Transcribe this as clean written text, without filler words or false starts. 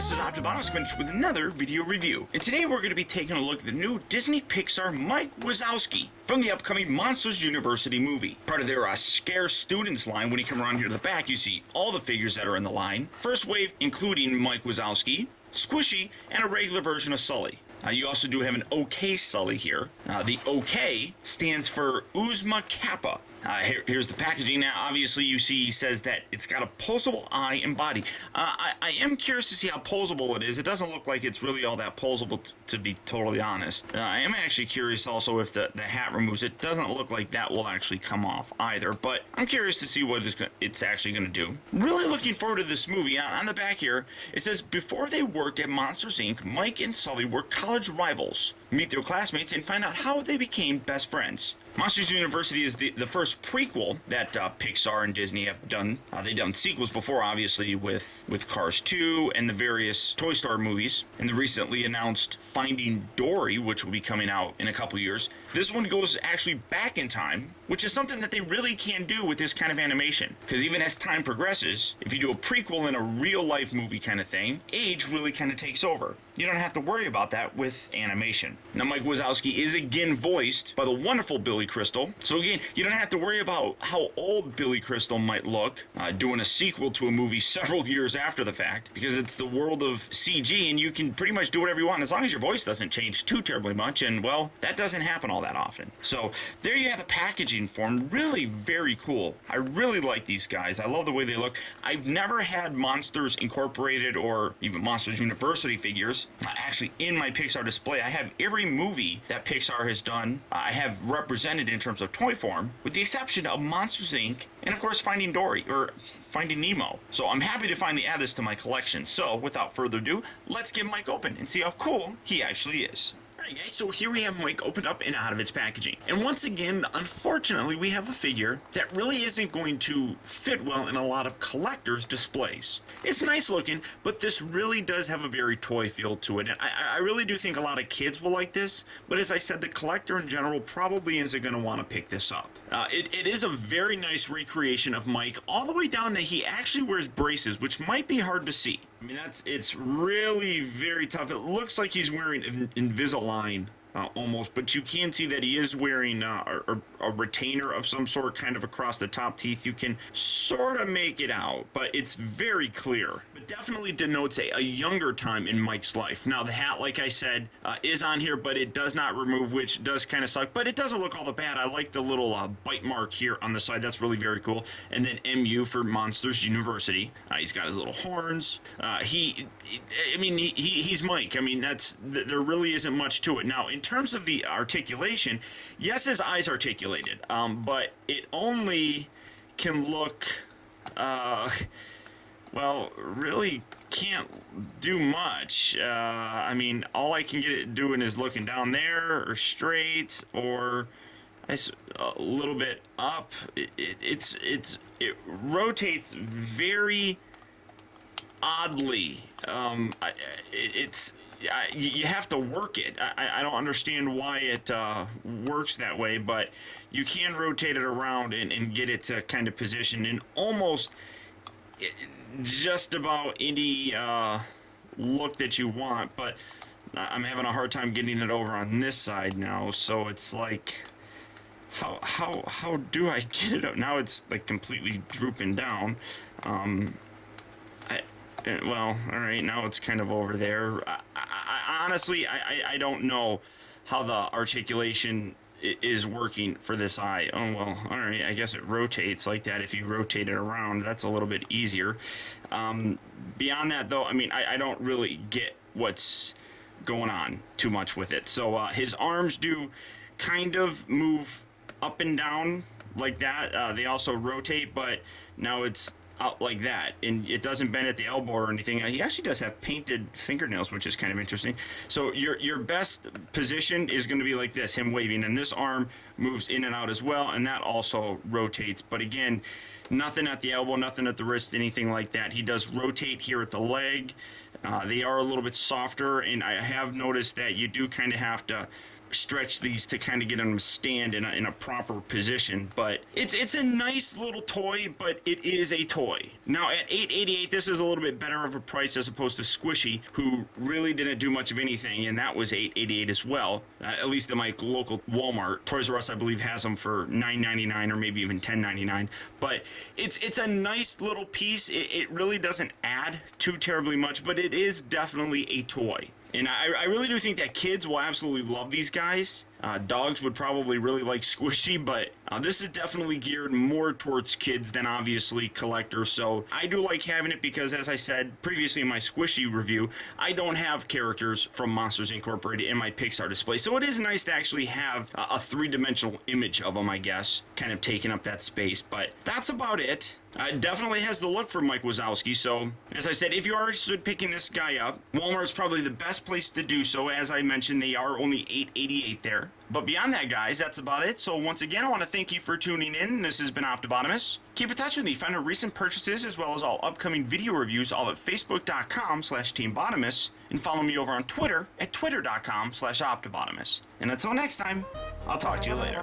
this is Optibotimus with another video review. And today we're going to be taking a look at the new Disney Pixar Mike Wazowski from the upcoming Monsters University movie. Part of their Scare Students line. When you come around here to the back, you see all the figures that are in the line. First wave including Mike Wazowski, Squishy, and a regular version of Sully. You also do have an OK Sully here. The OK stands for Uzma Kappa. Here's the packaging. Now, obviously, you see he says that it's got a posable eye and body. I am curious to see how posable it is. It doesn't look like it's really all that posable, to be totally honest. I am actually curious also if the hat removes. It doesn't look like that will actually come off either, but I'm curious to see what it's actually going to do. Really looking forward to this movie. On the back here, it says, before they worked at Monsters, Inc., Mike and Sully were college rivals. Meet their classmates and find out how they became best friends. Monsters University is the first prequel that Pixar and Disney have done. They've done sequels before, obviously, with Cars 2 and the various Toy Story movies, and the recently announced Finding Dory, which will be coming out in a couple years. This one goes actually back in time, which is something that they really can do with this kind of animation. Because even as time progresses, if you do a prequel in a real-life movie kind of thing, age really kind of takes over. You don't have to worry about that with animation. Now, Mike Wazowski is again voiced by the wonderful Billy Crystal. So again, you don't have to worry about how old Billy Crystal might look doing a sequel to a movie several years after the fact, because it's the world of CG and you can pretty much do whatever you want as long as your voice doesn't change too terribly much, and well, that doesn't happen all that often. So there you have the packaging form. Really very cool. I really like these guys. I love the way they look. I've never had Monsters Incorporated or even Monsters University figures actually in my Pixar display. I have every movie that Pixar has done. I have represented in terms of toy form, with the exception of Monsters Inc. and of course Finding Dory or Finding Nemo. So I'm happy to finally add this to my collection. So without further ado, let's get Mike open and see how cool he actually is. Alright guys, so here we have Mike opened up and out of its packaging. And once again, unfortunately, we have a figure that really isn't going to fit well in a lot of collectors' displays. It's nice looking, but this really does have a very toy feel to it. And I really do think a lot of kids will like this, but as I said, the collector in general probably isn't going to want to pick this up. It is a very nice recreation of Mike, all the way down to he actually wears braces, which might be hard to see. I mean, it's really very tough. It looks like he's wearing Invisalign almost, but you can see that he is wearing a retainer of some sort kind of across the top teeth. You can sort of make it out, but it's very clear. But definitely denotes a younger time in Mike's life. Now, the hat, like I said, is on here, but it does not remove, which does kind of suck, but it doesn't look all that bad. I like the little bite mark here on the side. That's really very cool. And then MU for Monsters University. He's got his little horns. He's Mike. I mean, there really isn't much to it. Now, in terms of the articulation, yes, his eyes articulated, but it only can look, well, really can't do much. I mean, all I can get it doing is looking down there or straight or a little bit up. It rotates very oddly. You have to work it. I don't understand why it works that way, but you can rotate it around and get it to kind of position in almost just about any look that you want. But I'm having a hard time getting it over on this side now, so it's like, how do I get it up? Now it's like completely drooping down. Well, all right, now it's kind of over there. Honestly, I don't know how the articulation is working for this eye. Oh, well, all right, I guess it rotates like that. If you rotate it around, that's a little bit easier. Beyond that, though, I mean, I don't really get what's going on too much with it. So his arms do kind of move up and down like that. They also rotate, but now it's out like that, and it doesn't bend at the elbow or anything. He actually does have painted fingernails, which is kind of interesting. So your best position is going to be like this, him waving, and this arm moves in and out as well, and that also rotates. But again, nothing at the elbow, nothing at the wrist, anything like that. He does rotate here at the leg. They are a little bit softer, and I have noticed that you do kind of have to stretch these to kind of get them to stand in a proper position. But it's a nice little toy, but it is a toy. Now at $8.88, this is a little bit better of a price as opposed to Squishy, who really didn't do much of anything, and that was $8.88 as well. At least in my local Walmart. Toys R Us, I believe, has them for $9.99 or maybe even $10.99. But it's a nice little piece. It really doesn't add too terribly much, but it is definitely a toy. And I really do think that kids will absolutely love these guys. Dogs would probably really like Squishy, but this is definitely geared more towards kids than obviously collectors. So I do like having it because, as I said previously in my Squishy review, I don't have characters from Monsters Incorporated in my Pixar display. So it is nice to actually have a three-dimensional image of them, I guess, kind of taking up that space. But that's about it. It definitely has the look for Mike Wazowski, so as I said, if you are interested in picking this guy up, Walmart's probably the best place to do so. As I mentioned, they are only $8.88 there. But beyond that, guys, that's about it. So once again, I want to thank you for tuning in. This has been Optibotimus. Keep in touch with me. Find our recent purchases as well as all upcoming video reviews all at facebook.com/teambotimus, and follow me over on Twitter at twitter.com/Optibotimus. And until next time, I'll talk to you later.